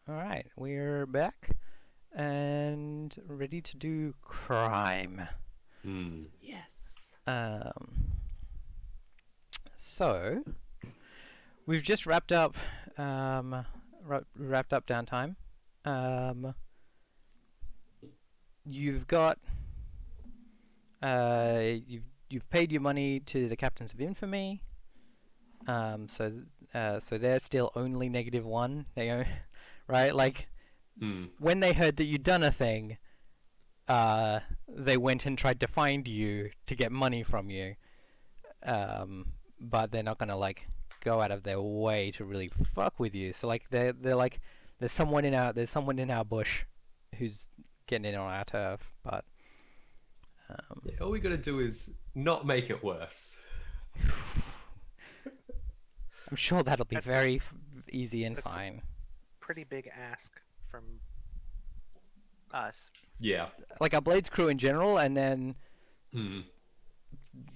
Alright, we're back and ready to do crime. Yes. So, we've just wrapped up downtime. You've got you've paid your money to the captains of infamy. So they're still only -1. Right? Like, when they heard that you'd done a thing, they went and tried to find you to get money from you. But they're not gonna like go out of their way to really fuck with you. So like they're like there's someone in our bush who's getting in on our turf, but all we gotta do is not make it worse. I'm sure that'll be That's very easy and that's a- fine. Pretty big ask from us. Yeah. Like our Blades crew in general, and then Hmm.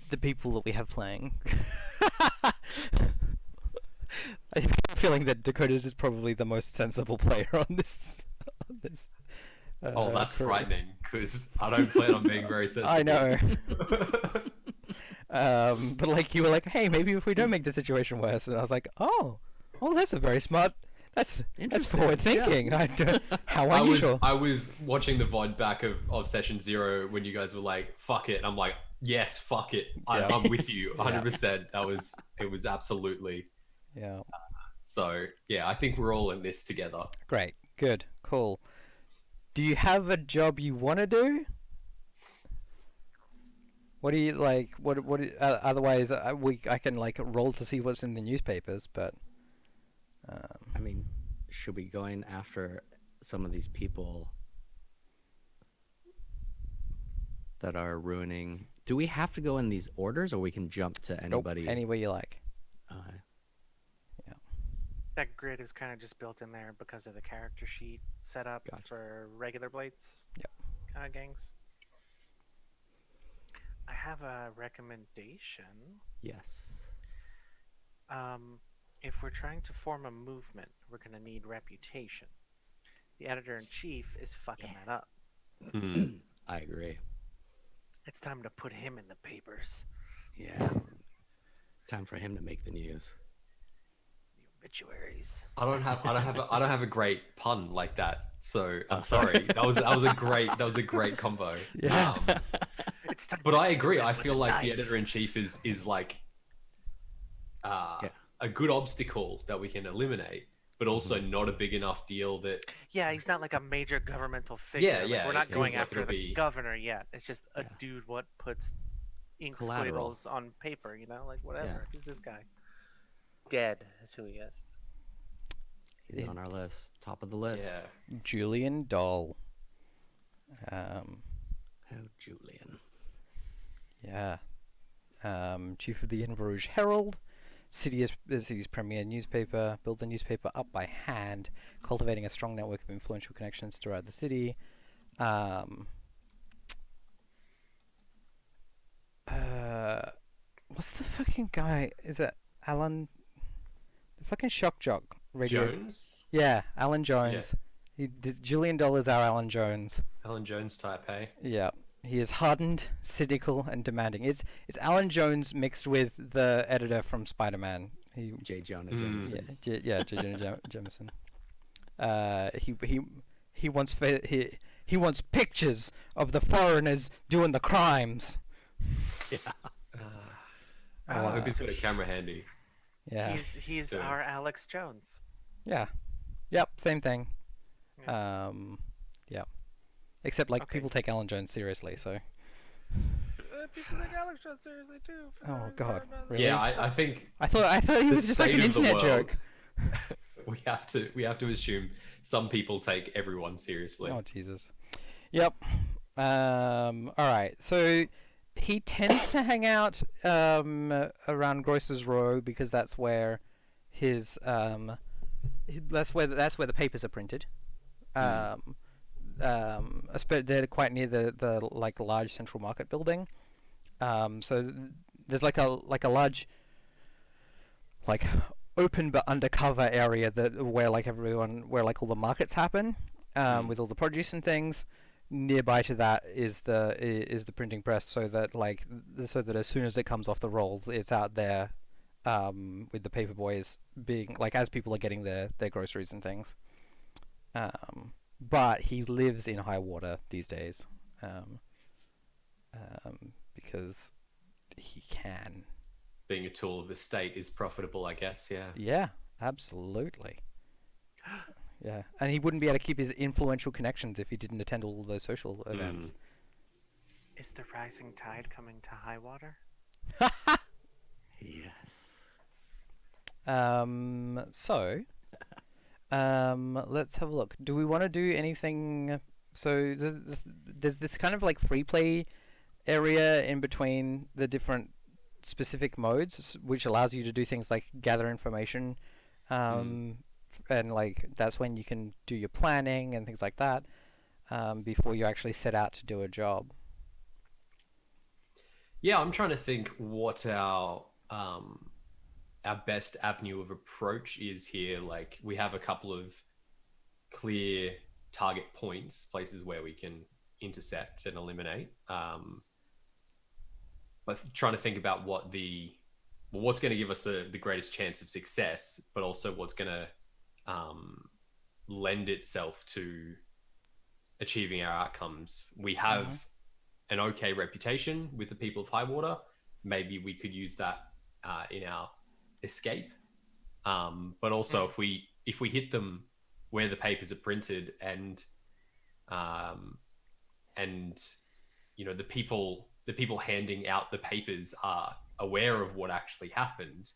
the people that we have playing. I have a feeling that Dakota's is probably the most sensible player on this. Oh, that's crew. frightening, because I don't plan on being very sensible. I know. But like you were like, hey, maybe if we don't make the situation worse, and I was like, oh, that's a very smart. That's forward thinking. Yeah. How unusual. I was watching the VOD back of session 0 when you guys were like, fuck it. And I'm like, yes, fuck it. I'm with you 100%. It was absolutely. Yeah. So yeah, I think we're all in this together. Great. Good. Cool. Do you have a job you want to do? What do you like? Otherwise, I can like roll to see what's in the newspapers, but. I mean, should we go in after some of these people that are ruining? Do we have to go in these orders, or we can jump to anybody? Nope, any way you like. Yeah. That grid is kind of just built in there because of the character sheet set up for regular Blades gangs. I have a recommendation. Yes. If we're trying to form a movement, we're going to need reputation. The editor-in-chief is fucking that up. I agree. It's time to put him in the papers. Yeah. Time for him to make the news. The obituaries. I don't have a great pun like that, so I'm sorry. That was a great combo. Yeah. It's time But to I kill agree. him I with feel a like the knife. editor-in-chief is like a good obstacle that we can eliminate, but also not a big enough deal that. Yeah, he's not like a major governmental figure. Yeah, Like, yeah, we're it not feels going like after it'll the be- governor yet. It's just a dude what puts ink Collateral. squiggles on paper, like whatever. Yeah. Who's this guy? Dead is who he is. He's on our list. Top of the list. Yeah. Julian Doll. Oh, Julian. Yeah. Chief of the In Rouge Herald. The city's premier newspaper. Built the newspaper up by hand, cultivating a strong network of influential connections throughout the city. What's the fucking guy? Is it Alan? The fucking shock jock radio. Jones? Yeah, Alan Jones. Julian Doll is our Alan Jones. Alan Jones type, hey? Yeah. He is hardened, cynical, and demanding. It's Alan Jones mixed with the editor from Spider-Man. J. Jonah Jameson. J. Jonah Jameson. He wants pictures of the foreigners doing the crimes. Yeah. I hope he's got a camera handy. Yeah. He's Yeah. our Alex Jones. Yeah. Yep. Same thing. Yeah. Yeah. Except like Okay. people take Alan Jones seriously, so. People take Alex Jones seriously too. Oh, God. Really? Yeah, I think I thought he the was just like an state of the internet joke. world, we have to assume some people take everyone seriously. Oh Jesus. Yep. All right. So he tends to hang out around Grocer's Row because that's where his that's where the papers are printed. They're quite near the like large central market building. So there's like a large like open but undercover area where like all the markets happen, with all the produce and things. Nearby to that is the printing press, so that as soon as it comes off the rolls, it's out there, with the paper boys being like, as people are getting their groceries and things. But he lives in high water these days, because he can. Being a tool of the state is profitable, I guess. Yeah. Yeah, absolutely. Yeah, and he wouldn't be able to keep his influential connections if he didn't attend all of those social events. Is the rising tide coming to high water? Yes. So, let's have a look. Do we want to do anything? So there's this kind of like free play area in between the different specific modes, which allows you to do things like gather information, and like that's when you can do your planning and things like that, before you actually set out to do a job. Yeah, I'm trying to think what our best avenue of approach is here. Like, we have a couple of clear target points, places where we can intercept and eliminate. But trying to think about what's going to give us the greatest chance of success, but also what's going to lend itself to achieving our outcomes. We have an okay reputation with the people of Highwater. Maybe we could use that in our escape. But also, if we hit them where the papers are printed, and the people handing out the papers are aware of what actually happened,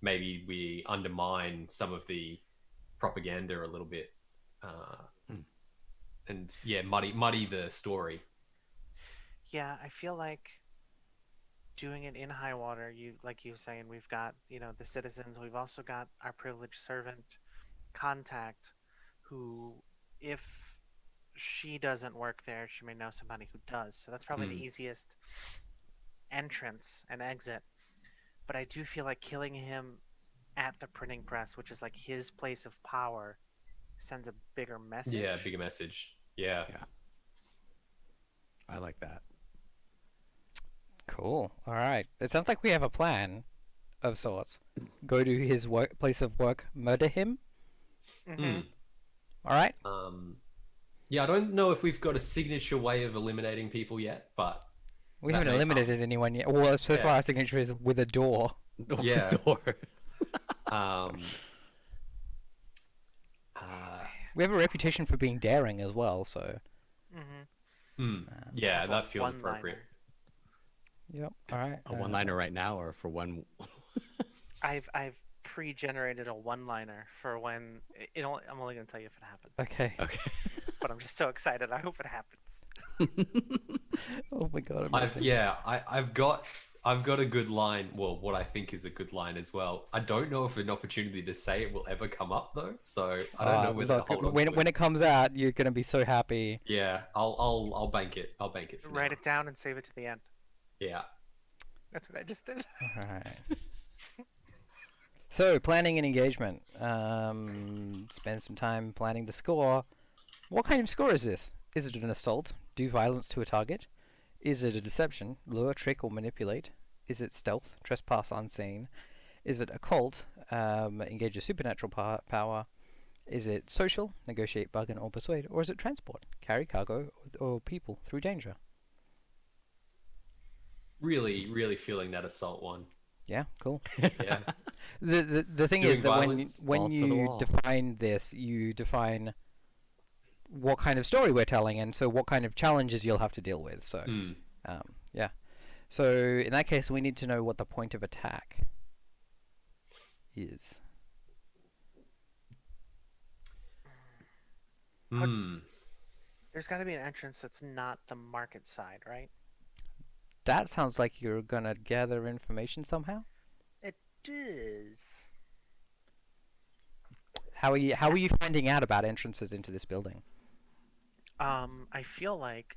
maybe we undermine some of the propaganda a little bit, and muddy the story. Yeah, I feel like doing it in high water, like you were saying, we've got, the citizens, we've also got our privileged servant contact, who, if she doesn't work there, she may know somebody who does. So that's probably the easiest entrance and exit. But I do feel like killing him at the printing press, which is like his place of power, sends a bigger message. Yeah, bigger message. Yeah. I like that. Cool. All right. It sounds like we have a plan of sorts. Go to his place of work, murder him. Mm-hmm. All right. Yeah, I don't know if we've got a signature way of eliminating people yet, but we haven't eliminated anyone yet. Well, so far our signature is with a door. Yeah. Door. We have a reputation for being daring as well, so. Yeah, that feels appropriate. Yep. All right. A one-liner right now, or for one? I've pre-generated a one-liner for when I'm only going to tell you if it happens. Okay. But I'm just so excited. I hope it happens. Oh my god! I've got a good line. Well, what I think is a good line as well. I don't know if an opportunity to say it will ever come up though, so I don't know whether to hold on when it comes out, you're gonna be so happy. Yeah, I'll bank it. I'll bank it. Write it down and save it to the end. Yeah. That's what I just did. All right. So, planning and engagement. Spend some time planning the score. What kind of score is this? Is it an assault? Do violence to a target? Is it a deception? Lure, trick, or manipulate? Is it stealth? Trespass unseen? Is it occult? Engage a supernatural power? Is it social? Negotiate, bargain, or persuade? Or is it transport? Carry cargo or people through danger? Really, really feeling that assault one. Yeah, cool. Yeah. The thing Doing is that violence, when you define this, you define what kind of story we're telling, and so what kind of challenges you'll have to deal with. So, yeah. So in that case, we need to know what the point of attack is. There's got to be an entrance that's not the market side, right? That sounds like you're gonna gather information somehow. It does. How are you finding out about entrances into this building? I feel like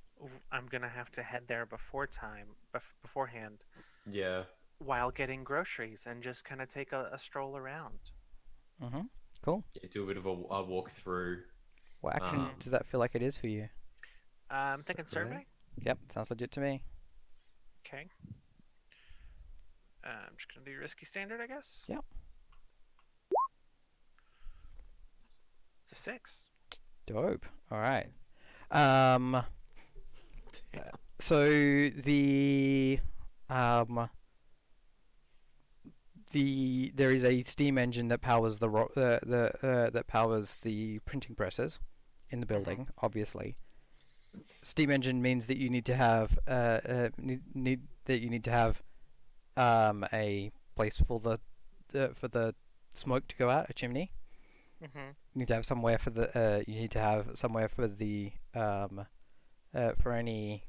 I'm gonna have to head there beforehand. Yeah. While getting groceries and just kind of take a stroll around. Cool. Yeah, do a bit of a walk through. What action does that feel like it is for you? I'm thinking survey. Yep, sounds legit to me. Okay. I'm just gonna do risky standard, I guess. Yep. It's a 6. Dope. All right. So there is a steam engine that powers that powers the printing presses in the building. Obviously, steam engine means that you need to have a place for the smoke to go out, a chimney. Mm-hmm. You need to have somewhere for the for any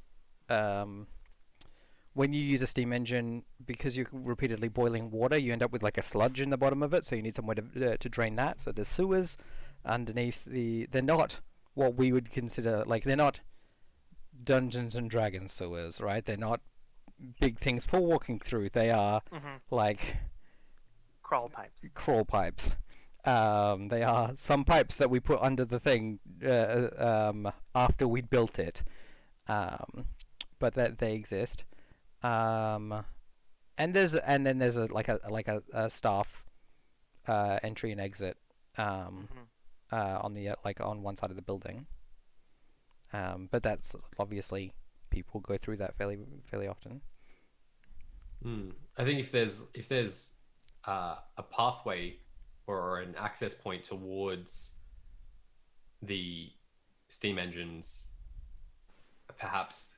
when you use a steam engine, because you're repeatedly boiling water, you end up with like a sludge in the bottom of it, so you need somewhere to drain that. So there's sewers underneath they're not what we would consider, like, they're not Dungeons and Dragons sewers, right? They're not big things for walking through. They are like crawl pipes. They are some pipes that we put under the thing after we'd built it, but that they exist. And then there's a staff entry and exit on the on one side of the building. But that's obviously people go through that fairly often. I think if there's a pathway or an access point towards the steam engines, perhaps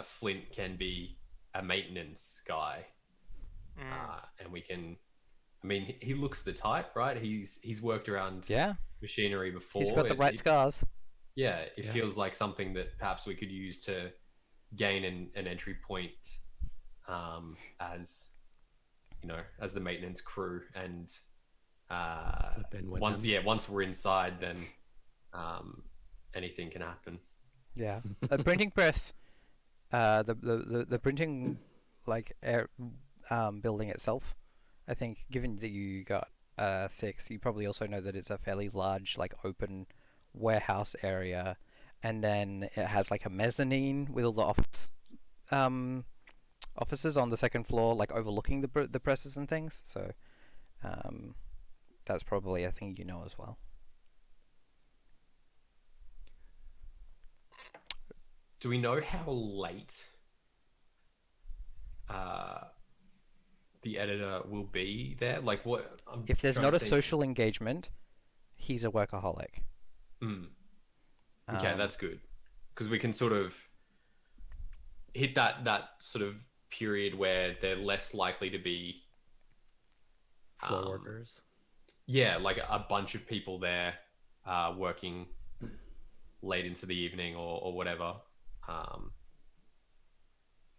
Flint can be a maintenance guy, and we can. I mean, he looks the type, right? He's worked around machinery before. He's got the right scars. Yeah, it feels like something that perhaps we could use to gain an entry point, as as the maintenance crew, and once we're inside, then anything can happen. Yeah, a printing press, the printing building itself. I think, given that you got 6, you probably also know that it's a fairly large, open warehouse area, and then it has a mezzanine with all the offices on the second floor, overlooking the presses and things. So that's probably a thing as well. Do we know how late the editor will be there? What? If there's not a social engagement, he's a workaholic. Okay, that's good, because we can sort of hit that sort of period where they're less likely to be floor workers. Yeah, a bunch of people there working late into the evening or whatever.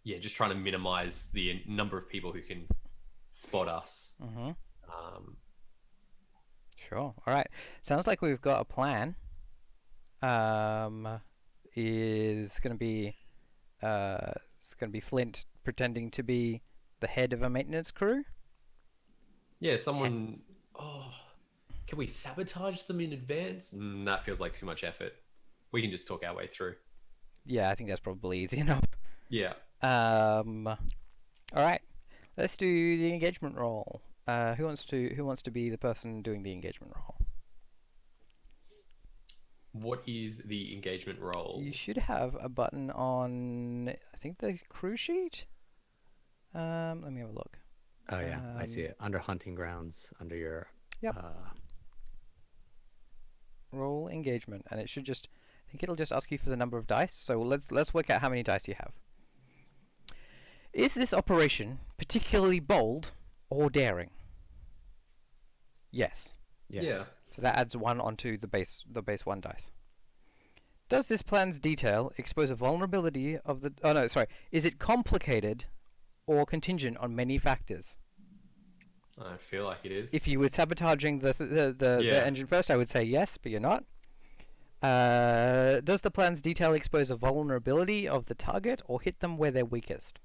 Just trying to minimize the number of people who can spot us. Sure. All right. Sounds like we've got a plan. Is going to be it's going to be Flint pretending to be the head of a maintenance crew. Yeah, someone. Can we sabotage them in advance? That feels like too much effort. We can just talk our way through. Yeah, I think that's probably easy enough. Yeah. All right. Let's do the engagement roll. Who wants to be the person doing the engagement roll? What is the engagement roll? You should have a button on, I think, the crew sheet. Let me have a look. Oh yeah, I see it under hunting grounds under your. Yep. Roll engagement, and it should just. I think it'll just ask you for the number of dice. So let's work out how many dice you have. Is this operation particularly bold or daring? Yes. Yeah. So that adds 1 onto the base 1 dice. Does this plan's detail expose a vulnerability of the... Oh, no, sorry. Is it complicated or contingent on many factors? I feel like it is. If you were sabotaging the engine first, I would say yes, but you're not. Does the plan's detail expose a vulnerability of the target or hit them where they're weakest?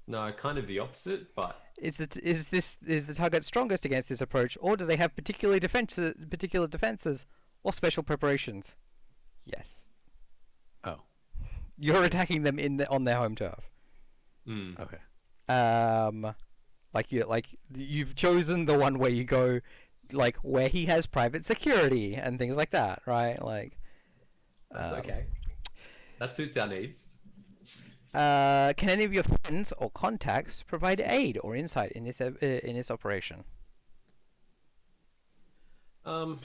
No, kind of the opposite, but Is the target strongest against this approach, or do they have particular defenses or special preparations? Yes. Oh, You're attacking them on their home turf. okay. You've chosen the one where you go, like where he has private security and things like that, right? Like. that's okay. That suits our needs. Can any of your friends or contacts provide aid or insight in this operation? I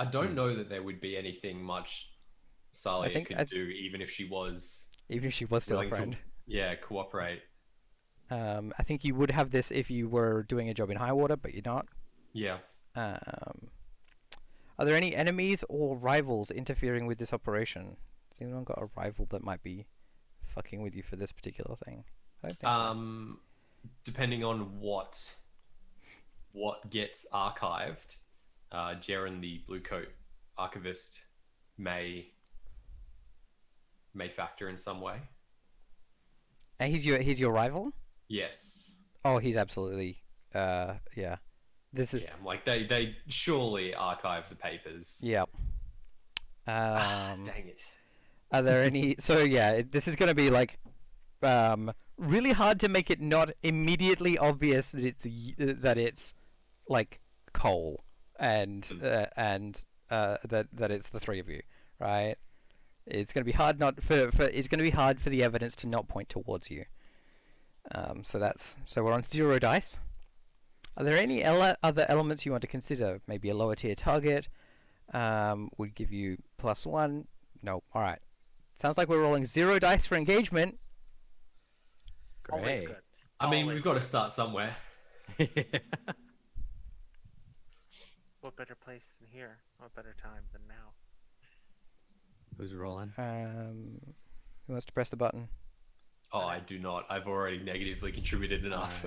don't know that there would be anything much Salia could do, even if she was still a friend. Cooperate. I think you would have this if you were doing a job in high water, but you're not. Yeah. Are there any enemies or rivals interfering with this operation? Has anyone got a rival that might be fucking with you for this particular thing? I don't think so. Depending on what gets archived, Jaren, the blue coat archivist, may factor in some way. And he's your rival? Yes. Oh, he's absolutely yeah. This is like they surely archive the papers. Yep. Dang it. Are there any? So yeah, this is going to be like really hard to make it not immediately obvious that it's like Cole and that it's the three of you, right? It's going to be hard it's going to be hard for the evidence to not point towards you. So we're on 0 dice. Are there any other elements you want to consider? Maybe a lower tier target would give you +1. No, all right. Sounds like we're rolling 0 dice for engagement. Great. Always good. I mean, we've got to start somewhere. What better place than here? What better time than now? Who's rolling? Who wants to press the button? Oh, I do not. I've already negatively contributed enough.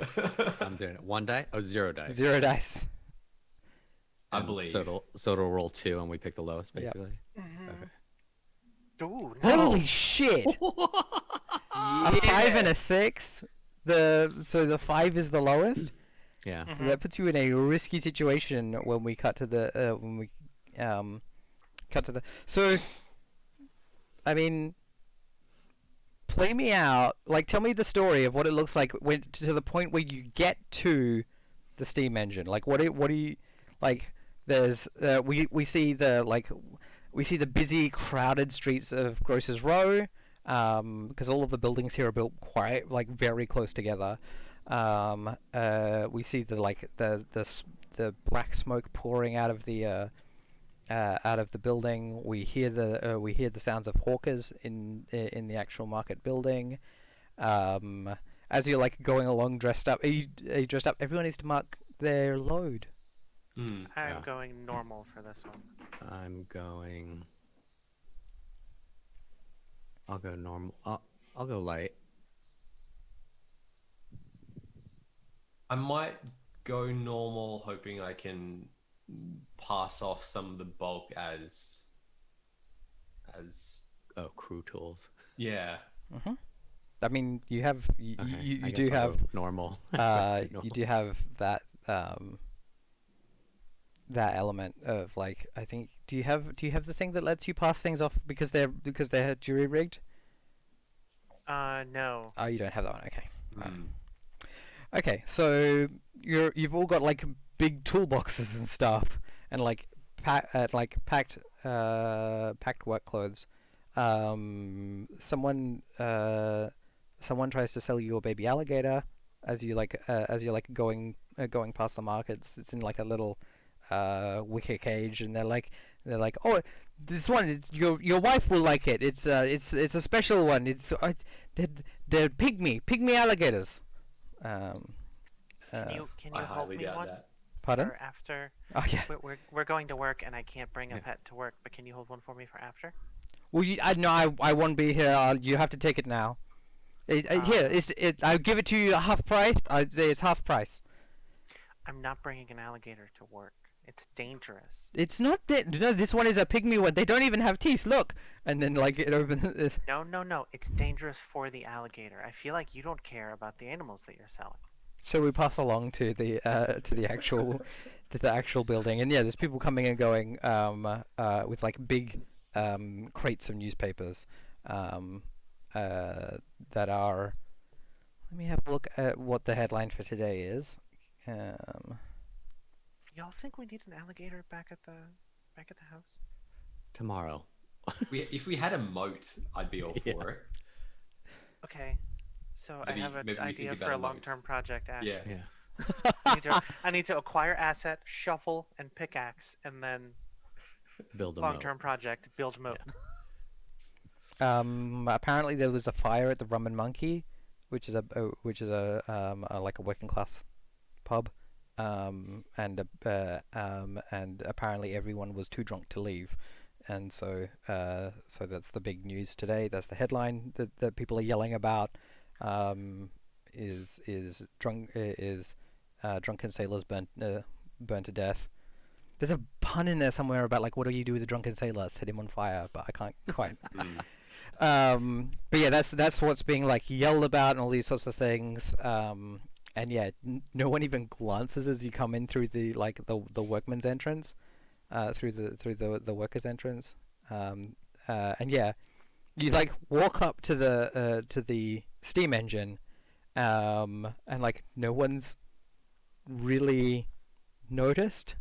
I'm doing it. 1 die? Oh, 0 dice. 0 dice. I believe. So it'll roll 2 and we pick the lowest, basically. Yep. Mm-hmm. Okay. Ooh, Holy shit! A 5 and a 6. So the 5 is the lowest. Yeah. So that puts you in a risky situation when we cut to the So, I mean, play me out. Like, tell me the story of what it looks like when to the point where you get to the steam engine. Like, what do you like? There's we see the busy, crowded streets of Grocers Row, because all of the buildings here are built quite very close together. We see the black smoke pouring out of the building. We hear the sounds of hawkers in the actual market building. As you're going along dressed up, are you dressed up? Everyone needs to mark their load. I'm going normal for this one. I'll go normal. I'll go light. I might go normal, hoping I can pass off some of the bulk as crew tools. Yeah. Mm-hmm. I mean, you have you I do guess I'll have go normal. you do have that that element of I think do you have the thing that lets you pass things off because they're jury rigged? No. Oh, you don't have that one. Okay. Okay, so you've all got big toolboxes and stuff, and packed work clothes. Someone tries to sell you a baby alligator as you're going past the markets. It's in a little wicker cage, and they're like, oh, this one, your wife will like it. It's a special one. It's they're pygmy alligators. Can you I help highly me doubt one? that. Pardon? For after? Oh yeah. We're going to work, and I can't bring a pet to work. But can you hold one for me for after? Well, I won't be here. You have to take it now. Here, I'll give it to you at half price. I'd say it's half price. I'm not bringing an alligator to work. It's dangerous. It's not that. No, this one is a pygmy one. They don't even have teeth. Look, and then like it opens. No. It's dangerous for the alligator. I feel like you don't care about the animals that you're selling. So we pass along to the actual building, and yeah, there's people coming and going with like big crates of newspapers that are. Let me have a look at what the headline for today is. Y'all think we need an alligator back at the house? Tomorrow. If we had a moat, I'd be all for it. Okay. So Maybe- I have an maybe we idea think for about a a moat. long-term project, Ash. Yeah. Yeah. I need to acquire asset, shuffle, and pickaxe, and then Build a moat. long-term project, build moat. Apparently there was a fire at the Rum and Monkey, which is a like a working class pub, and apparently everyone was too drunk to leave, and so that's the big news today. That's the headline that people are yelling about. Drunken sailors burnt to death. There's a pun in there somewhere about like, what do you do with a drunken sailor? Set him on fire, but I can't quite. But yeah, that's what's being like yelled about and all these sorts of things. And yeah, no one even glances as you come in through the workman's entrance, through the workers' entrance. And yeah, you like walk up to the steam engine, and like no one's really noticed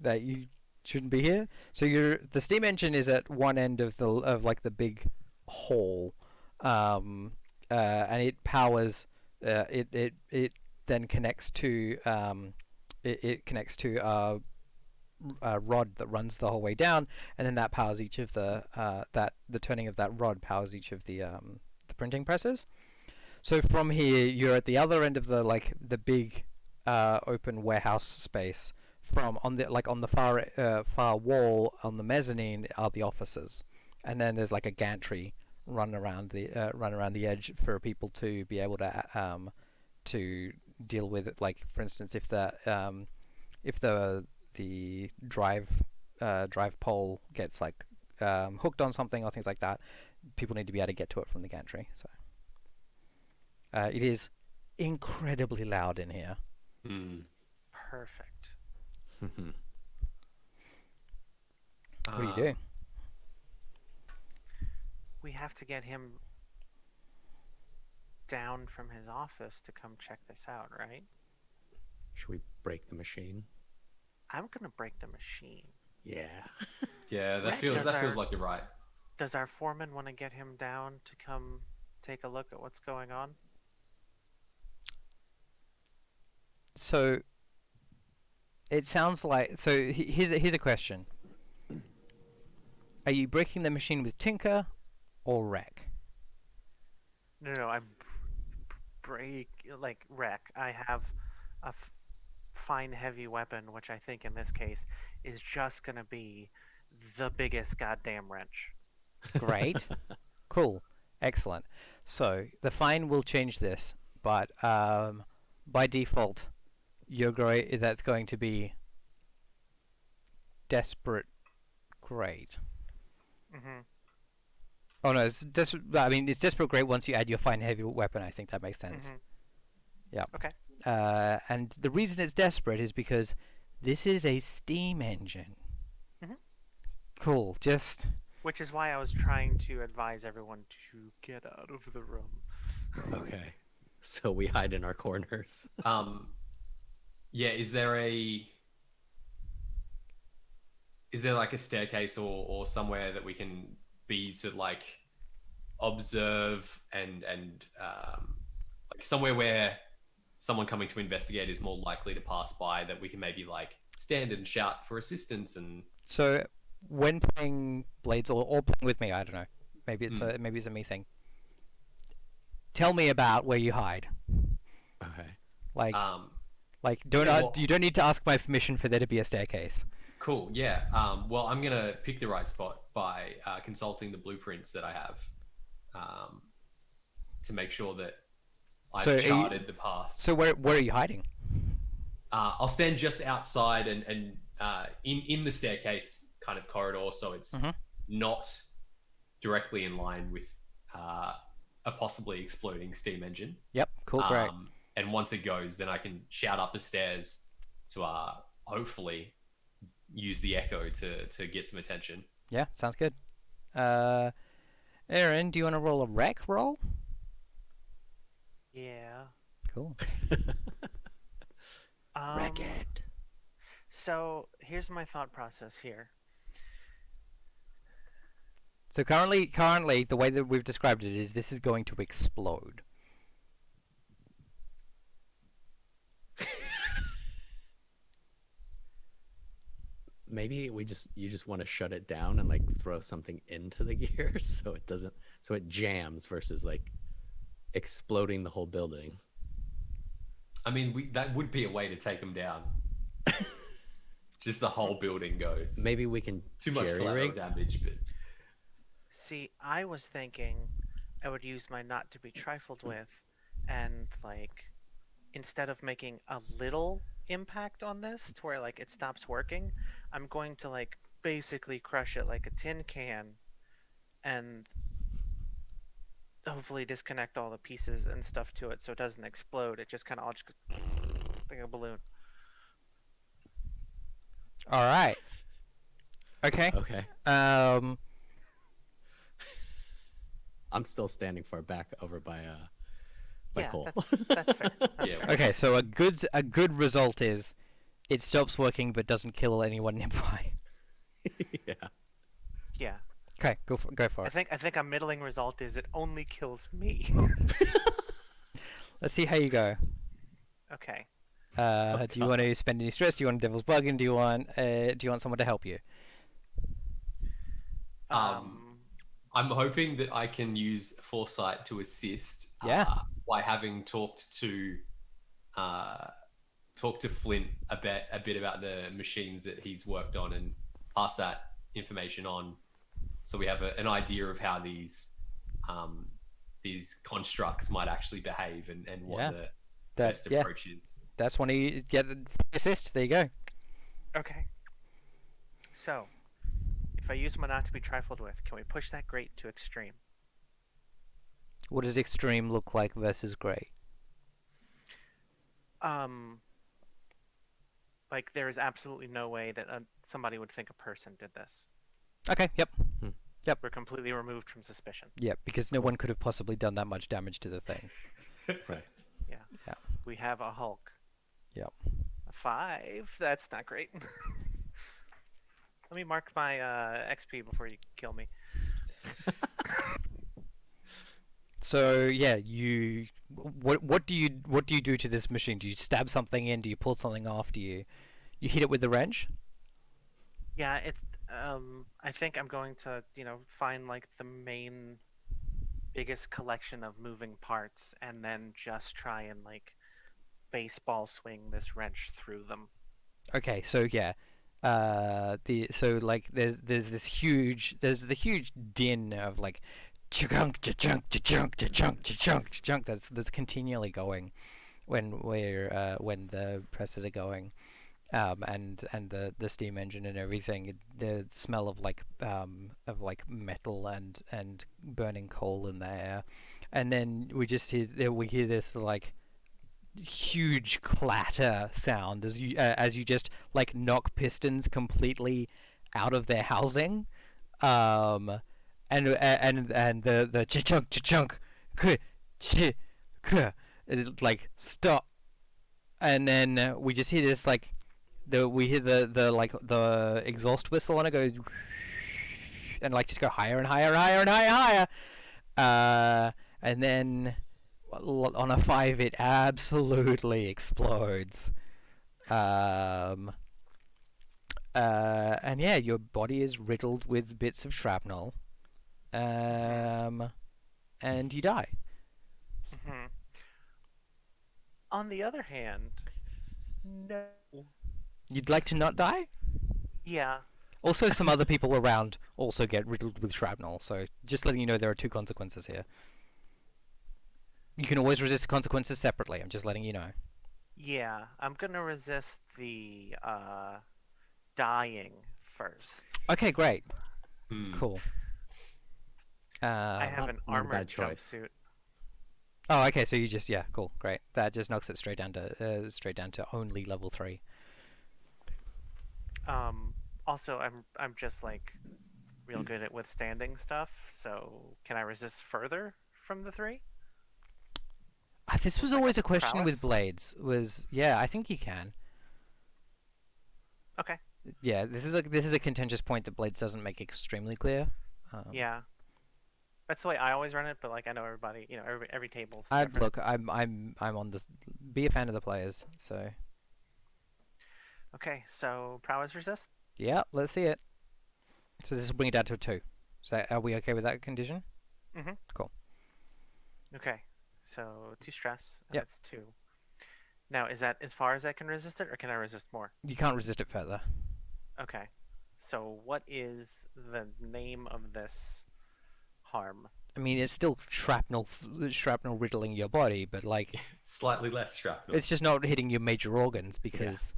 that you shouldn't be here. So the steam engine is at one end of the big hall, and it powers. It then connects to it connects to a rod that runs the whole way down, and then that powers each of the turning of that rod powers each of the printing presses. So from here, you're at the other end of the big open warehouse space. From on the far wall on the mezzanine are the offices, and then there's like a gantry run around the edge for people to be able to deal with it. Like for instance, if the drive pole gets like hooked on something or things like that, people need to be able to get to it from the gantry. So it is incredibly loud in here. Perfect. What do you do? We have to get him down from his office to come check this out, right? Should we break the machine? I'm gonna break the machine. Yeah. Yeah, that Right, feels does that our- feels like you're right. Does our foreman want to get him down to come take a look at what's going on? So it sounds like here's a question. Are you breaking the machine with Tinker or Wreck? No, I'm wreck. I have a fine heavy weapon, which I think in this case is just gonna be the biggest goddamn wrench. Great. Cool. Excellent. So the fine will change this, but by default, that's going to be desperate great. Mm-hmm. Oh no, it's it's desperate great once you add your fine heavy weapon. I think that makes sense. Mm-hmm. Yeah. Okay. And the reason it's desperate is because this is a steam engine. Mhm. Cool. Which is why I was trying to advise everyone to get out of the room. Okay. So we hide in our corners. Yeah, is there like a staircase or somewhere that we can be to like observe and like somewhere where someone coming to investigate is more likely to pass by, that we can maybe like stand and shout for assistance? And So when playing Blades or playing with me, I don't know. Maybe it's a me thing. Tell me about where you hide. Okay. Like well- you don't need to ask my permission for there to be a staircase. cool, yeah. Well, I'm gonna pick the right spot by consulting the blueprints that I have, to make sure that I've So are you- charted the path. So where are you hiding? I'll stand just outside and in the staircase kind of corridor, so it's not directly in line with a possibly exploding steam engine. Yep. Cool. Great. And once it goes, then I can shout up the stairs to hopefully use the echo to get some attention. Yeah. Sounds good. Aaron, do you want to roll a rec roll? Yeah. Cool. Wreck it. So here's my thought process here. So currently, the way that we've described it is this is going to explode. Maybe you just want to shut it down and like throw something into the gears so it jams versus like exploding the whole building. I mean, that would be a way to take them down. Just the whole building goes. Maybe we can too much collateral damage, but see, I was thinking I would use my not to be trifled with, and like instead of making a little impact on this to where like it stops working, I'm going to like basically crush it like a tin can, and hopefully disconnect all the pieces and stuff to it so it doesn't explode. It just kind of all just goes like a balloon. All right. Okay. Okay. I'm still standing far back over by Cole. That's fair. That's Yeah. fair. Okay. So a good result is it stops working but doesn't kill anyone nearby. Yeah. Yeah. Okay. Go for it. I think a middling result is it only kills me. Let's see how you go. Okay. Do you want to spend any stress? Do you want Devil's Bargain? Do you want someone to help you? I'm hoping that I can use foresight to assist. Yeah. By having talked to Flint a bit about the machines that he's worked on and pass that information on, so we have an idea of how these constructs might actually behave and what the best approach is. That's when you get assist. There you go. Okay. So, if I use my not to be trifled with, can we push that grate to extreme? What does extreme look like versus great? Like there is absolutely no way that somebody would think a person did this. Okay. Yep. Yep. We're completely removed from suspicion. Yep. Because no one could have possibly done that much damage to the thing. Right. Yeah. Yeah. We have a Hulk. Yep. A 5. That's not great. Let me mark my XP before you kill me. So yeah, what do you do to this machine? Do you stab something in? Do you pull something off? Do you hit it with the wrench? Yeah, it's I think I'm going to, find like the main biggest collection of moving parts and then just try and like baseball swing this wrench through them. Okay, so yeah. There's the huge din of like chunk chunk chunk chunk chunk chunk that's continually going when the presses are going, and the steam engine and everything. The smell of like metal and burning coal in the air, and then we hear this like huge clatter sound as you just like knock pistons completely out of their housing, and the chunk like stop, and then we just hear this like the exhaust whistle and it goes and like just go higher and higher and higher and higher, and then on a 5 it absolutely explodes, and yeah, your body is riddled with bits of shrapnel, and you die. Mm-hmm. On the other hand, no. You'd like to not die? Yeah. Also, some other people around also get riddled with shrapnel, so just letting you know there are 2 consequences here. You can always resist the consequences separately, I'm just letting you know. Yeah, I'm gonna resist the dying first. Okay, great. Hmm. Cool. I have Not- an not a bad armored choice. jumpsuit. Oh, okay. So you just cool, great. That just knocks it straight down to only level 3. Also, I'm just like real good at withstanding stuff. So can I resist further from the 3? This was Like always a question with prowess? blades. Yeah, I think you can. Okay. Yeah, this is a contentious point that blades doesn't make extremely clear. Yeah. That's the way I always run it, but like I know everybody, every table's I different. look, I'm on this. Be a fan of the players. So Okay, so prowess resist. yeah, let's see it. So this will bring it down to a 2. So are we okay with that condition? Mhm. Cool. Okay, so 2 stress. And Yep. That's 2. Now, is that as far as I can resist it, or can I resist more? You can't resist it further. Okay. So what is the name of this harm? I mean, it's still shrapnel riddling your body, but like Slightly less shrapnel. it's just not hitting your major organs because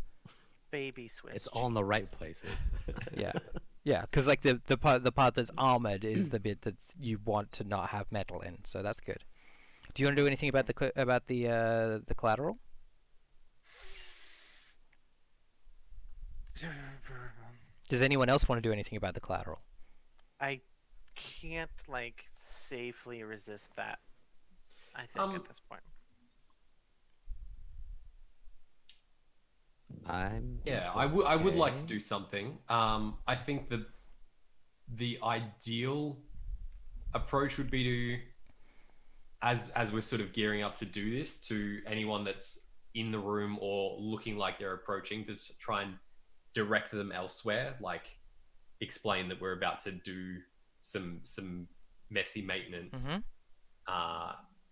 Baby Swiss. It's all in the right cheese. places. yeah, because like the part that's armored is the bit that you want to not have metal in, so that's good. Do you want to do anything about the collateral? Does anyone else want to do anything about the collateral? I can't like safely resist that. I think at this point. I would like to okay. do something. I think the ideal approach would be to, as we're sort of gearing up to do this, to anyone that's in the room or looking like they're approaching, to try and direct them elsewhere, like explain that we're about to do some messy maintenance,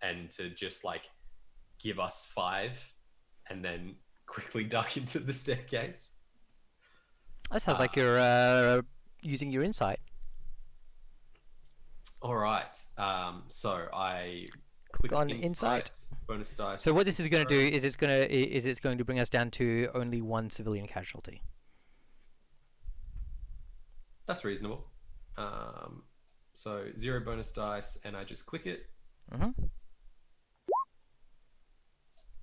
and to just like give us 5 and then quickly duck into the staircase. That sounds like you're using your insight. All right. So I click on insight. Bonus dice. So what this is going to do is it's going to bring us down to only 1 civilian casualty. That's reasonable. So 0 bonus dice, and I just click it.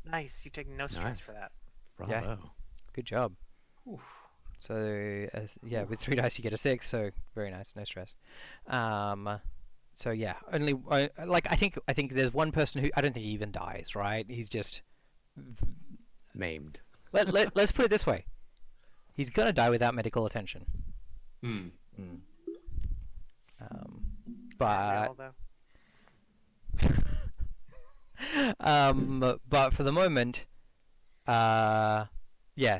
Nice. You take no stress Nice. for that. Bravo. Yeah. Good job. Oof. So yeah, with 3 dice you get a 6. So very nice, no stress. So yeah, only like I think there's one person who I don't think he even dies. Right? He's just Maimed. let's put it this way. He's gonna die without medical attention. But but for the moment, yeah,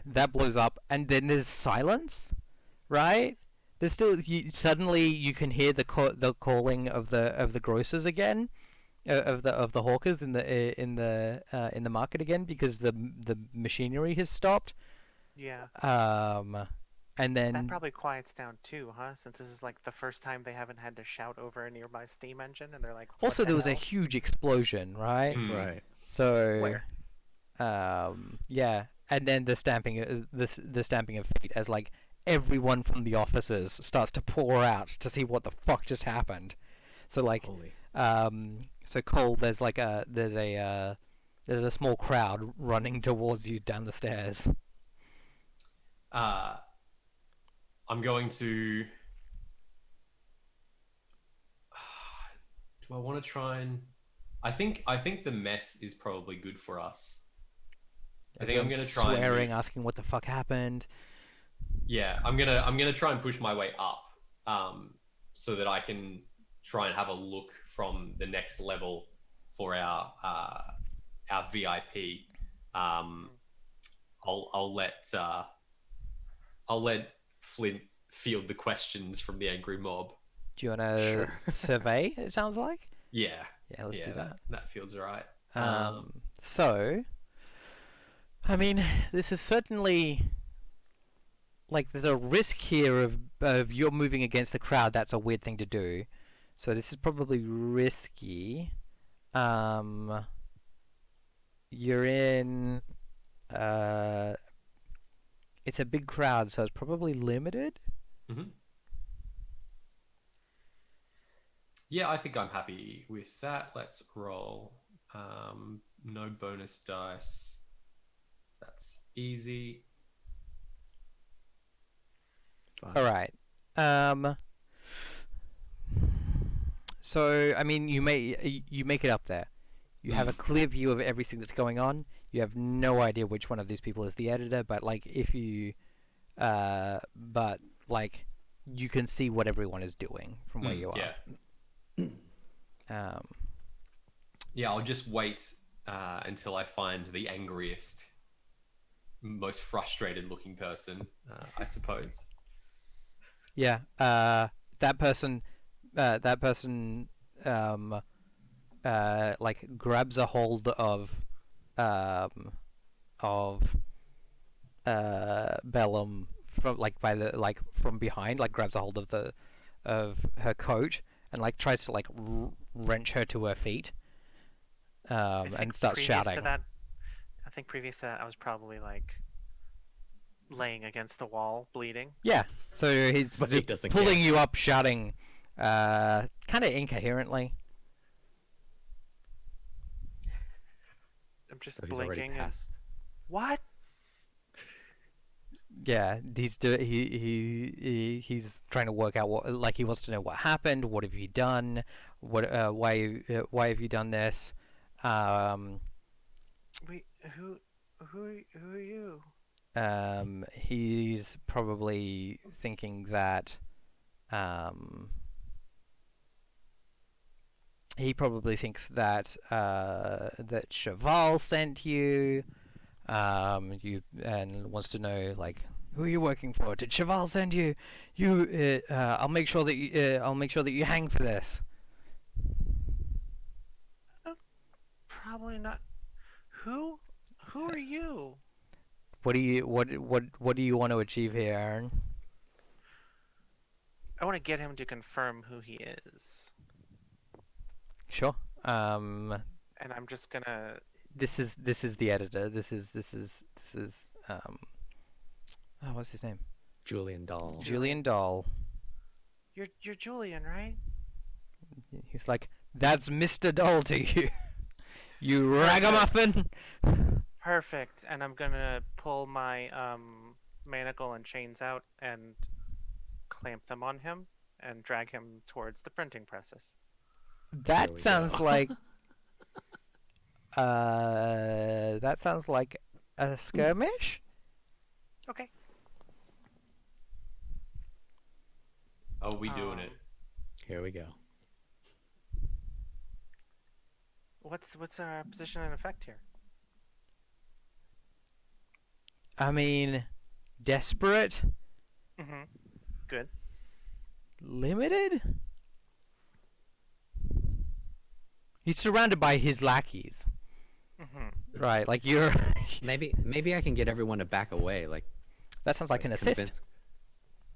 that blows up, and then there's silence, right? There's still suddenly you can hear the calling of the grocers again, of the hawkers in the market again, because the machinery has stopped. Yeah. And then That probably quiets down too, huh? Since this is like the first time they haven't had to shout over a nearby steam engine, and they're like, "What also the there was a hell?" huge explosion, right? Right. So Where? yeah, and then the stamping of feet as like everyone from the offices starts to pour out to see what the fuck just happened. So like Holy. so Cole, there's a small crowd running towards you down the stairs. I'm going to. Do I want to try and? I think the mess is probably good for us. I think I'm going to try swearing, and asking what the fuck happened. Yeah, I'm gonna try and push my way up, so that I can try and have a look from the next level for our VIP. I'll let Flint field the questions from the angry mob. Do you want to survey? It sounds like. Yeah. Yeah, let's do that. That feels right. So, I mean, this is certainly like there's a risk here of you're moving against the crowd. That's a weird thing to do. So this is probably risky. You're in. it's a big crowd, so it's probably limited. Mm-hmm. Yeah, I think I'm happy with that. Let's roll. No bonus dice. That's easy. Fine. All right. So I mean, you make it up there. You have a clear view of everything that's going on. You have no idea which one of these people is the editor, but like if you, but like you can see what everyone is doing from where you are. Yeah. Yeah, I'll just wait until I find the angriest, most frustrated-looking person, I suppose. Yeah. That person. Like grabs a hold of Bellum from behind, like grabs a hold of her coat and like tries to like wrench her to her feet, and starts shouting. I think previous to that, I was probably like laying against the wall, bleeding. Yeah, so he's pulling you up, shouting, kind of incoherently. I'm just So blinking. He's What? Yeah, he's trying to work out what, like he wants to know what happened. What have you done? Why have you done this? Wait, who are you? He's probably thinking that he probably thinks that that Cheval sent you. And wants to know like who are you working for? Did Cheval send you? I'll make sure that you hang for this. Probably not. Who are you? What do you want to achieve here, Aaron? I want to get him to confirm who he is. Sure. And I'm just gonna. This is the editor. This is what's his name? Julian Dahl. Julian Dahl. You're Julian, right? He's like, that's Mr. Dahl to you. You ragamuffin. Perfect. And I'm gonna pull my manacle and chains out and clamp them on him and drag him towards the printing presses. That sounds like that sounds like a skirmish. Okay. Oh, we doing it? Here we go. What's our position and effect here? I mean, desperate. Mm-hmm. Good. Limited. He's surrounded by his lackeys. Mm-hmm. Right, like you're. maybe I can get everyone to back away. Like that sounds like an assist.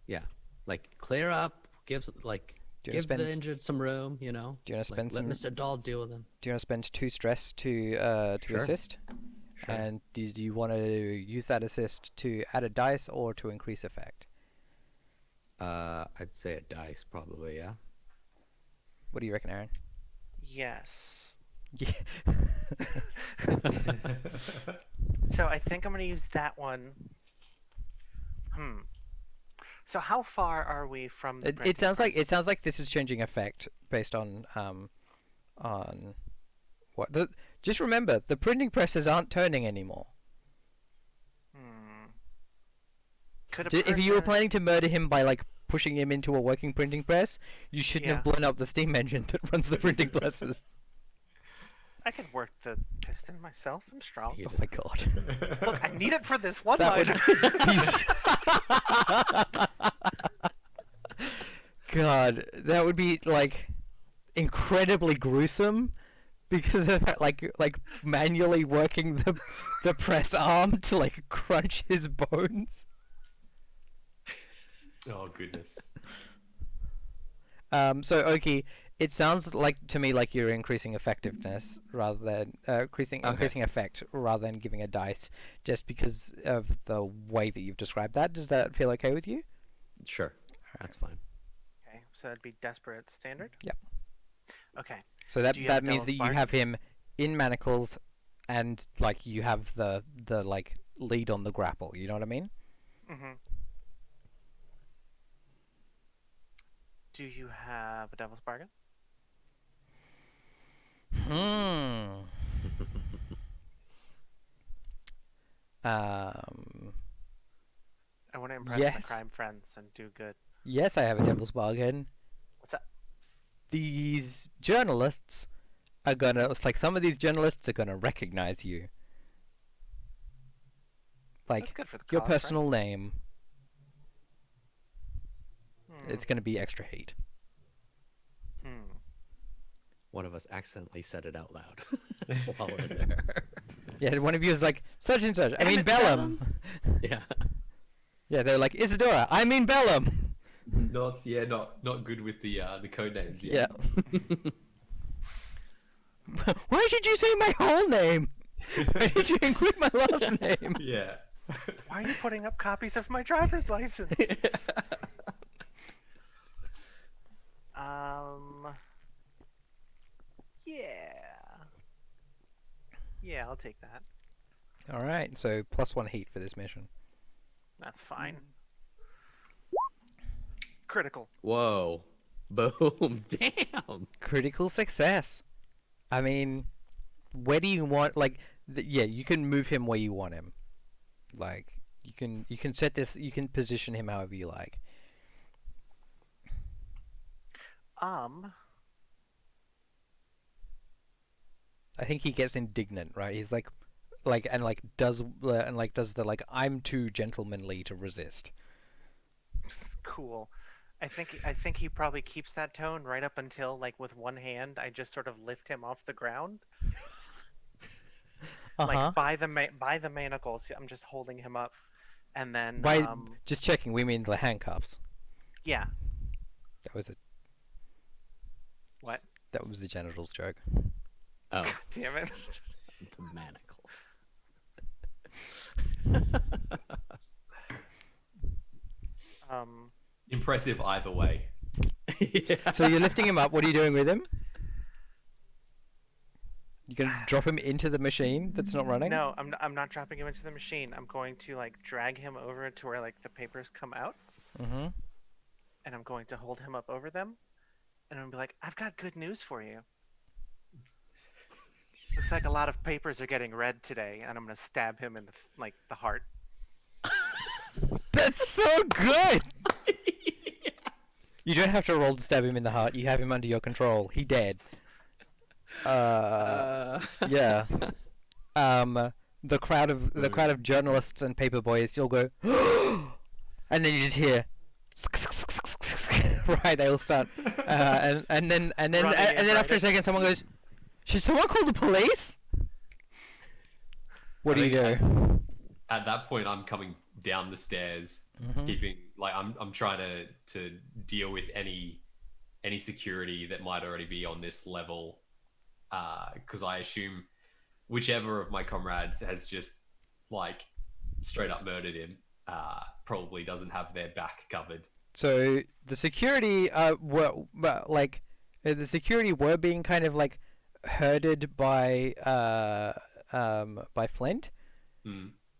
Yeah, like clear up. Give the injured some room. You know. Do you want to spend let Mr. Dahl deal with him? Do you want to spend 2 stress to assist? Sure. And do you want to use that assist to add a dice or to increase effect? I'd say a dice probably. Yeah. What do you reckon, Aaron? Yes. Yeah. So I think I'm gonna use that one. So how far are we from the It sounds like this is changing effect based on what just remember the printing presses aren't turning anymore. If you were planning to murder him by like pushing him into a working printing press, you shouldn't have blown up the steam engine that runs the printing presses. I can work the piston myself. I'm strong. Oh my god. Look, I need it for this one That line. God, that would be like incredibly gruesome because of like manually working the press arm to like crunch his bones. Oh goodness. So Oki, it sounds like to me like you're increasing effectiveness rather than increasing effect rather than giving a dice, just because of the way that you've described that. Does that feel okay with you? Sure, that's fine. Okay, so that'd be desperate standard. Yep. Okay. So that Do you have that means Devil's that you Bargain? have him in manacles, and like you have the like lead on the grapple. You know what I mean? Mm-hmm. Do you have a Devil's Bargain? I want to impress my Yes. crime friends and do good. Yes, I have a devil's bargain. What's that? These journalists are gonna. It's like some of these journalists are gonna recognize you. Like That's good for the your cause, right? personal name. Hmm. It's gonna be extra heat. One of us accidentally said it out loud while we're there. Yeah, one of you is like such and such. I Damn mean it, Bellum. Yeah. Yeah, they're like Isadora. I mean Bellum. Not good with the code names. Yeah. Why did you say my whole name? Why did you include my last name? Yeah. Why are you putting up copies of my driver's license? Yeah. Yeah, I'll take that. All right, so +1 heat for this mission. That's fine. Critical. Whoa. Boom. Damn. Critical success. I mean, where do you want yeah, you can move him where you want him. Like you can set this, you can position him however you like. I think he gets indignant, right? He's like does the like I'm too gentlemanly to resist. Cool. I think he probably keeps that tone right up until, like, with one hand I just sort of lift him off the ground. Like by the manacles. I'm just holding him up, and then By just checking, we mean the handcuffs. yeah. That was What? That was the genitals joke. Oh. Damn it. The manacles. Impressive either way. Yeah. So you're lifting him up. What are you doing with him? You gonna drop him into the machine that's not running? No, I'm not dropping him into the machine. I'm going to, like, drag him over to where, like, the papers come out. Mm-hmm. And I'm going to hold him up over them, and I'm gonna be like, I've got good news for you. Looks like a lot of papers are getting read today, and I'm gonna stab him in the heart. That's so good. You don't have to roll to stab him in the heart. You have him under your control. He dead. Yeah. The crowd of journalists and paperboys still go, and then you just hear, right? They all start, and then after a second, someone goes, "Should someone call the police?" What do you do? At that point, I'm coming down the stairs, keeping I'm trying to deal with any security that might already be on this level, because I assume whichever of my comrades has just straight up murdered him probably doesn't have their back covered. So the security the security were being kind of like herded by Flint.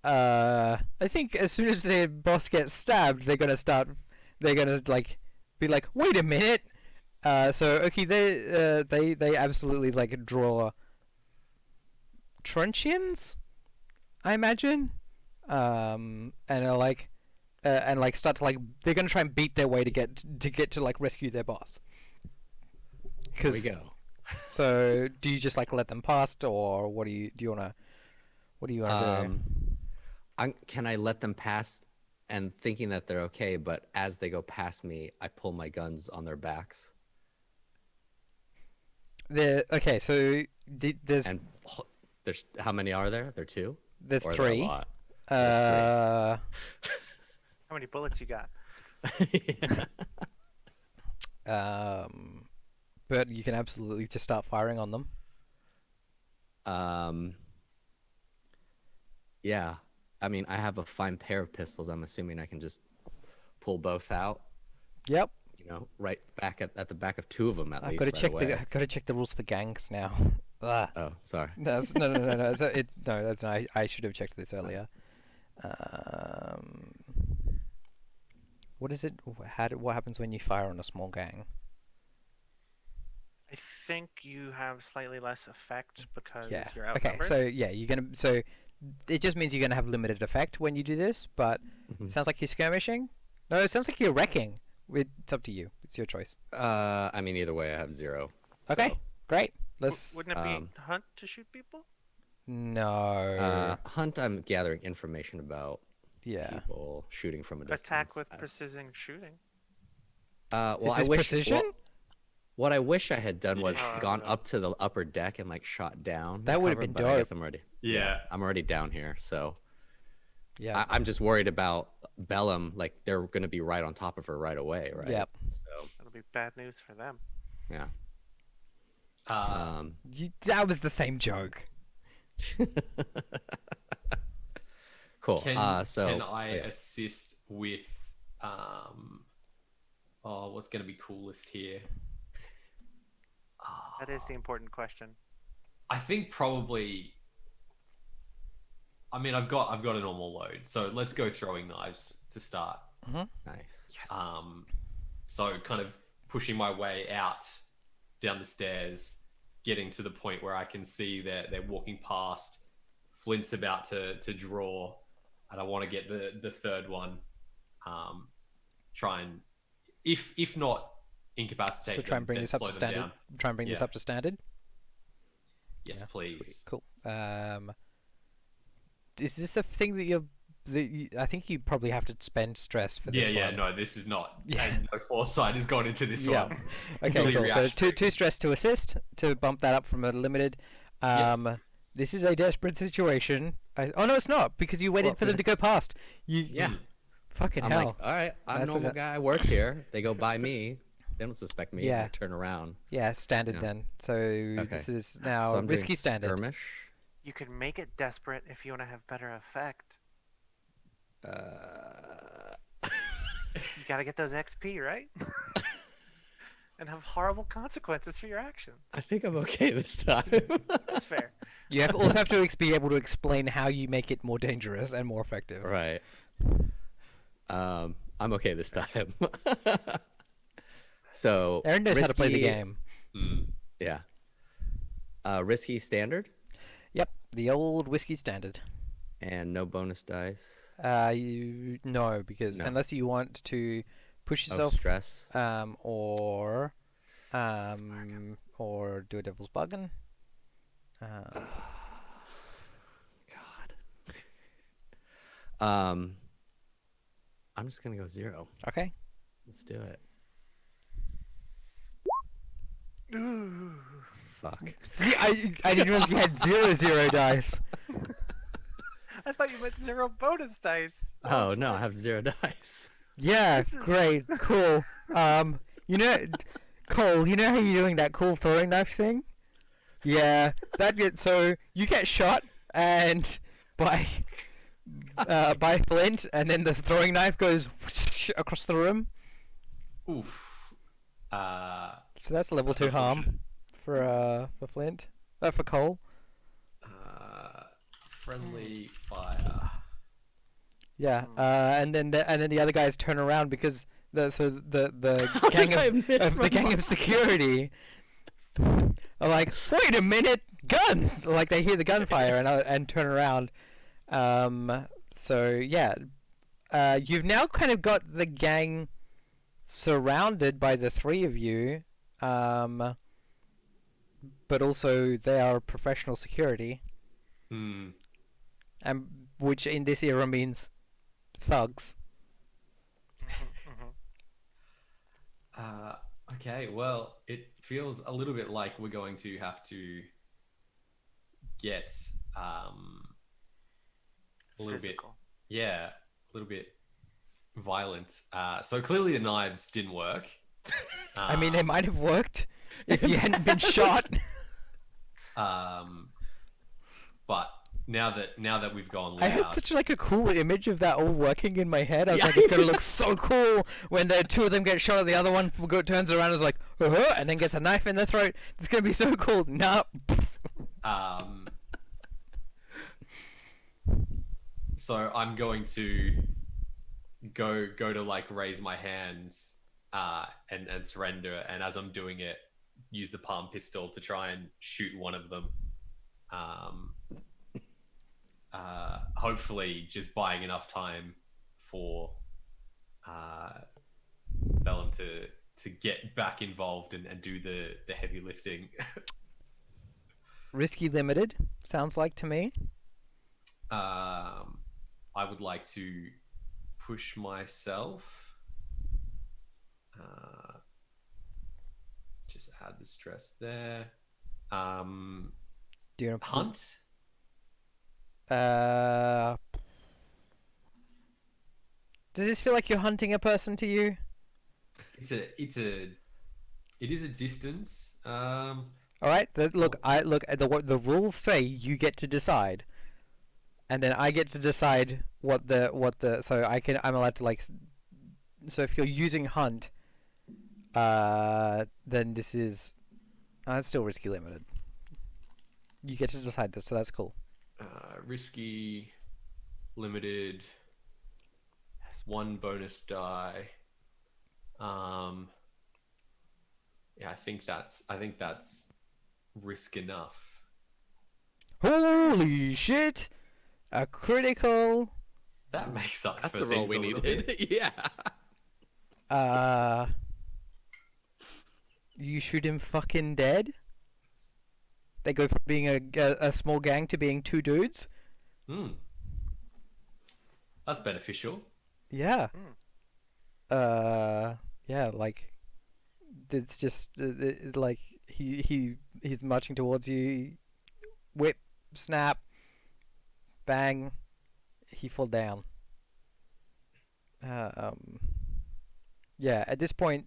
I think as soon as their boss gets stabbed, they're gonna be like, wait a minute. So okay, they absolutely like draw truncheons, I imagine, and are like start to they're gonna try and beat their way to get to rescue their boss. Here we go. So do you just let them pass, or what do you wanna do? Can I let them pass and thinking that they're okay, but as they go past me, I pull my guns on their backs? Okay, so there's how many are there? There are 2? There's Or are 3. there a lot? How many bullets you got? but you can absolutely just start firing on them. Yeah. I mean, I have a fine pair of pistols. I'm assuming I can just pull both out. Yep. You know, right back at the back of two of them at I've least. got to right check away. Got to check the rules for gangs now. Ugh. Oh, sorry. That's, no. That's not, I should have checked this earlier. What is it? What happens when you fire on a small gang? I think you have slightly less effect because Yeah. you're Okay. outnumbered. So yeah, so it just means you're gonna have limited effect when you do this. But Mhm. it sounds like you're skirmishing. No, it sounds like you're wrecking. It's up to you. It's your choice. I mean, either way, I have 0. Okay. So, Great. Let's. Wouldn't it be hunt to shoot people? No. hunt, I'm gathering information about Yeah. people shooting from a distance. Attack with precision shooting. Well, Is I this wish. precision? What I wish I had done was Yeah. gone up to the upper deck and like shot down. That the would've cover, been but I dope. guess I'm already down here, so Yeah. I'm just worried about Bellum. Like they're gonna be right on top of her right away, right? Yep. So That'll be bad news for them. yeah. That was the same joke. Cool. Can So I yeah. assist with what's going to be coolest here? That is the important question. I think probably. I mean, I've got a normal load, so let's go throwing knives to start. Nice. Yes. So kind of pushing my way out down the stairs, getting to the point where I can see they're walking past. Flint's about to draw, and I want to get the third one. Try and if not incapacitate So try and them, bring then this up to slow them standard. down. Try and bring this Yeah. up to standard. Yes, Yeah, please. Cool. Is this a thing that I think you probably have to spend stress for this one. No, this is not. Yeah. No foresight has gone into this Yeah. one. Okay, Completely cool. So reactionary. two stress to assist to bump that up from a limited. This is a desperate situation. Oh no, it's not because you waited Well, for them to this- go past. You Yeah. fucking I'm hell. like, all right, I'm a That's normal what guy. I work here. They go by me. They don't suspect me. Yeah. I turn around. Yeah, standard Yeah. then. So this is now So I'm risky doing standard. skirmish. You can make it desperate if you want to have better effect. You got to get those XP, right? And have horrible consequences for your actions. I think I'm okay this time. That's fair. You also have to be able to explain how you make it more dangerous and more effective. Right. I'm okay this time. So Aaron knows how to play the risky- game. Yeah. Risky standard Yep, the old whiskey standard. and no bonus dice. No, because No. unless you want to push Oh, yourself, stress. or do a devil's bargain. God. I'm just gonna go 0. Okay. Let's do it. Ooh. Fuck. See, I didn't realize you had 0 dice. I thought you meant 0 bonus dice. Oh no, I have 0 dice. Yeah, This is- great, cool. You know, Cole, you know how you're doing that cool throwing knife thing? Yeah, so you get shot and by Flint, and then the throwing knife goes across the room. Oof. So that's level 2 harm for Flint. For Cole. Friendly fire. Yeah. And then the other guys turn around because the How gang did I miss of the from gang my- of security are like, wait a minute, guns! Like they hear the gunfire and turn around. So yeah, you've now kind of got the gang surrounded by the 3 of you, but also they are professional security, and which in this era means thugs. Okay, well, it feels a little bit like we're going to have to get a little Physical. bit, a little bit violent. So clearly the knives didn't work. I mean, it might have worked. if you hadn't been shot. But now that we've gone loud, I had such like a cool image of that all working in my head. I was Yeah, like, it's gonna look so cool when the two of them get shot and the other one turns around and is like, and then gets a knife in their throat. It's gonna be so cool. Nah. So I'm going to go to like raise my hands and surrender, and as I'm doing it, use the palm pistol to try and shoot one of them. Hopefully just buying enough time for Bellum to get back involved and do the heavy lifting. Risky limited, sounds like to me. I would like to push myself. Just add the stress there. Do you want to Hunt? Does this feel like you're hunting a person to you? It is a distance. All right. The rules say you get to decide, and then I get to decide what the. So I'm allowed to like. So if you're using hunt, then this is. It's still risky limited. You get to decide this, so that's cool. Risky, limited, 1 bonus die. Yeah, I think that's risk enough. Holy shit! A critical. That makes up That's for the roll things we a little needed. bit. Yeah. You shoot him fucking dead. They go from being a small gang to being 2 dudes. That's beneficial. Yeah. Yeah, like it's just like he's marching towards you. Whip, snap, bang. He fall down. Yeah. At this point,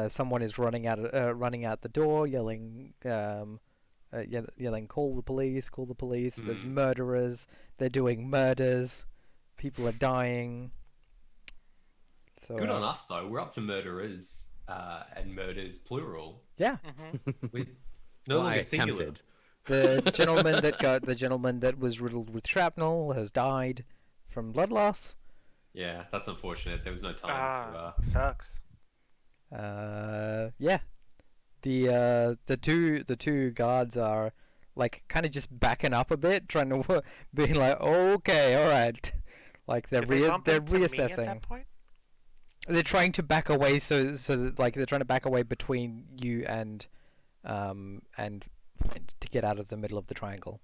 someone is running out the door, yelling, yelling, "Call the police! Call the police!" There's murderers. They're doing murders. People are dying. So Good on us though. We're up to murderers, and murders plural. yeah. We no Well, I longer singular. attempted. The gentleman that was riddled with shrapnel has died from blood loss. Yeah, that's unfortunate. There was no time to. Sucks. Yeah. The two guards are like kind of just backing up a bit, trying to being like, okay, all right, like they're Did they bump into me at reassessing. that point? They're trying to back away, so that, like they're trying to back away between you and to get out of the middle of the triangle.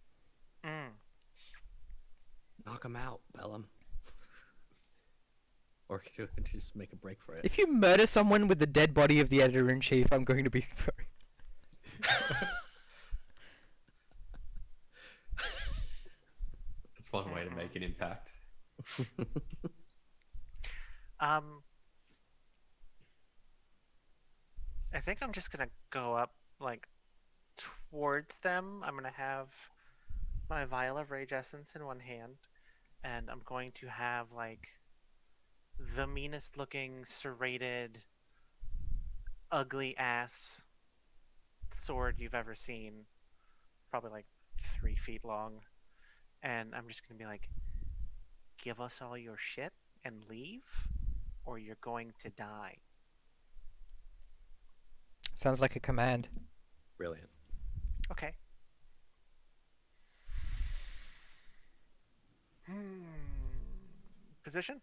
Knock him out, Bellum. Or could you just make a break for it? If you murder someone with the dead body of the editor-in-chief, I'm going to be very... That's one way to make an impact. I think I'm just gonna go up like towards them. I'm gonna have my vial of rage essence in one hand, and I'm going to have like the meanest looking serrated ugly ass sword you've ever seen, probably like 3 feet long, and I'm just gonna be like, give us all your shit and leave, or you're going to die. Sounds like a command. Brilliant. Okay. Position?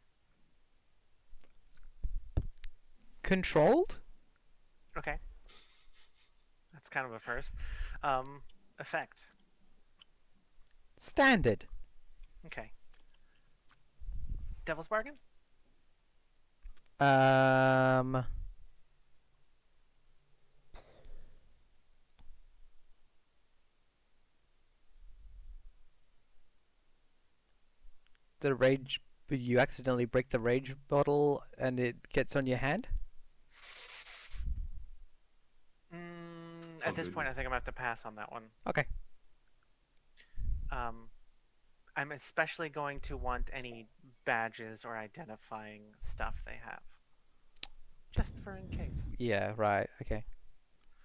Controlled? Okay. That's kind of a first. Effect. Standard. Okay. Devil's Bargain? The rage... You accidentally break the rage bottle and it gets on your hand? At this point, I think I'm gonna have to pass on that one. Okay. I'm especially going to want any badges or identifying stuff they have, just for in case. Yeah. Right. Okay.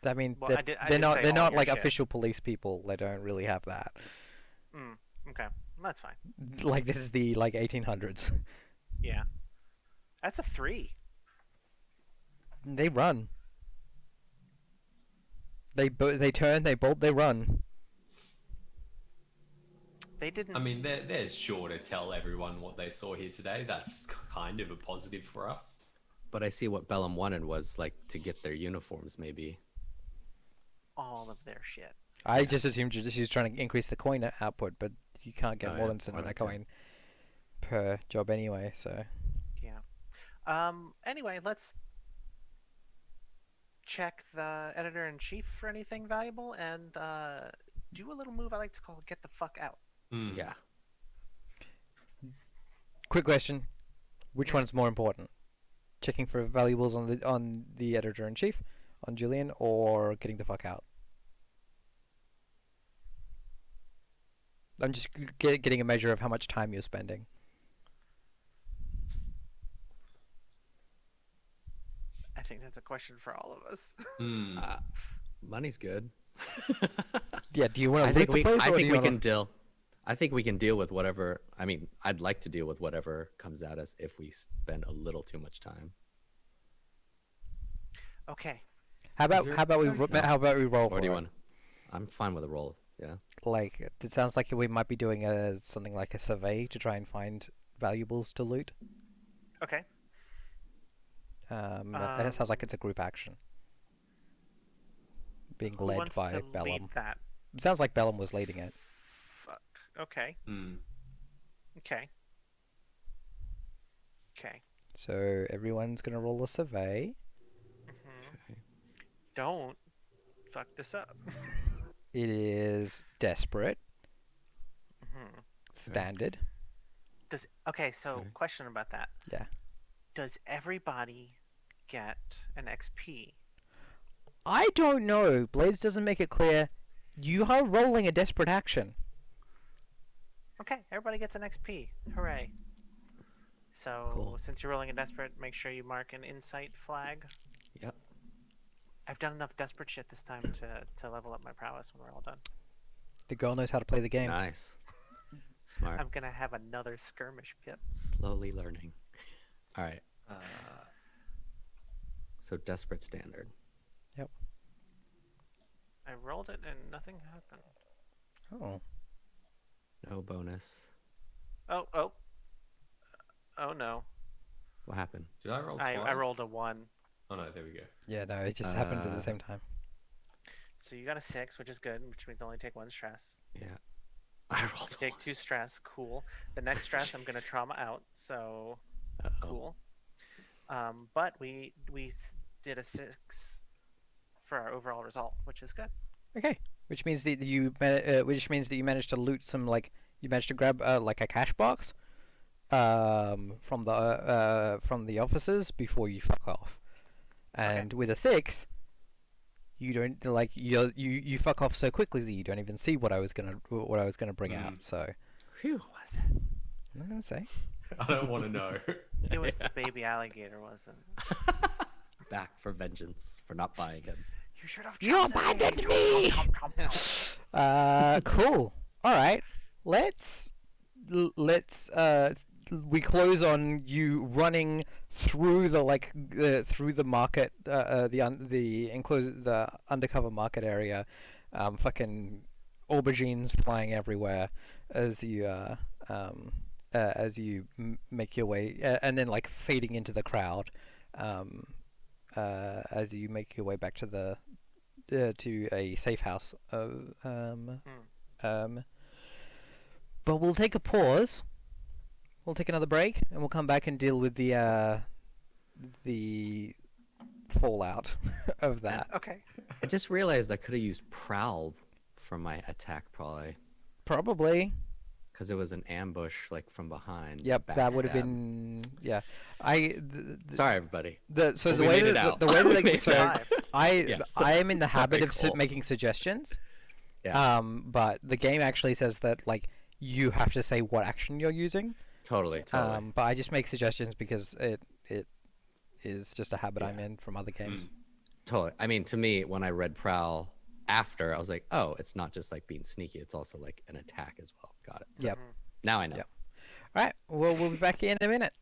I mean, Well, they're, I they're didn't not say they're all not your like shit. official police people. They don't really have that. Okay, that's fine. Like this is the 1800s. Yeah, that's a 3. They run. They turn. They bolt. They run. They didn't. I mean, they're sure to tell everyone what they saw here today. That's kind of a positive for us. But I see what Bellum wanted was like to get their uniforms, maybe. all of their shit. I just assumed she's trying to increase the coin output, but you can't get more than a coin per job anyway. So Yeah. Anyway, let's check the editor-in-chief for anything valuable and do a little move I like to call "get the fuck out." Yeah. quick question: which one's more important? Checking for valuables on the editor-in-chief, on Julian, or getting the fuck out? I'm just getting a measure of how much time you're spending. I think that's a question for all of us. Money's good. Yeah, do you want to I loot think the place, I or do think you we wanna... can deal. I think we can deal with whatever. I mean, I'd like to deal with whatever comes at us if we spend a little too much time. Okay. How about we roll Or for do you it? want? I'm fine with a roll. Yeah. Like, it sounds like we might be doing something like a survey to try and find valuables to loot. Okay. And it sounds like it's a group action. Being Who led wants by to Bellum. lead that? It sounds like Bellum was leading it. Fuck. Okay. Okay. Okay. So everyone's gonna roll a survey. Don't fuck this up. It is desperate. Standard. Okay, so question about that. Yeah. Does everybody get an XP? I don't know. Blades doesn't make it clear. You are rolling a desperate action. Okay, everybody gets an XP. Hooray. So, Cool. since you're rolling a desperate, make sure you mark an insight flag. Yep. I've done enough desperate shit this time to level up my prowess when we're all done. The girl knows how to play the game. Nice. Smart. I'm gonna have another skirmish pip. Slowly learning. All right. So desperate standard. Yep. I rolled it and nothing happened. Oh. No bonus. Oh no. What happened? Did I roll twice? I rolled a 1. Oh no, there we go. Yeah, no, it just happened at the same time. So you got a 6, which is good, which means only take 1 stress. Yeah. I rolled. Take 2 stress, cool. The next stress I'm gonna trauma out, so cool. But we did a 6 for our overall result, which is good. Okay. Which means that you managed to loot some, like, you managed to grab like a cash box from the officers before you fuck off. And with a 6, you don't you fuck off so quickly that you don't even see what I was gonna bring out. So Who was it? I'm not gonna say. I don't want to know. It was the baby alligator, wasn't it? Back for vengeance for not buying him. You should have You chosen abandoned me! Cool. All right. Let's we close on you running through the market, the undercover market area, fucking aubergines flying everywhere as you make your way, and then like fading into the crowd, as you make your way back to the to a safe house. But we'll take a pause. We'll take another break, and we'll come back and deal with the fallout of that. Okay. I just realized I could have used prowl for my attack, probably. Probably. because it was an ambush like from behind. Yep, that would have backstab. been Sorry, everybody. So But the we way made it that out. the way We that made it so out. I am in the habit of Cole. making suggestions. Yeah. But the game actually says that like you have to say what action you're using. Totally. But I just make suggestions because it is just a habit I'm in from other games. Totally. I mean, to me, when I read Prowl after, I was like, oh, it's not just like being sneaky; it's also like an attack as well. Got it. So Yep. Now I know. Yep. All right. Well, we'll be back in a minute.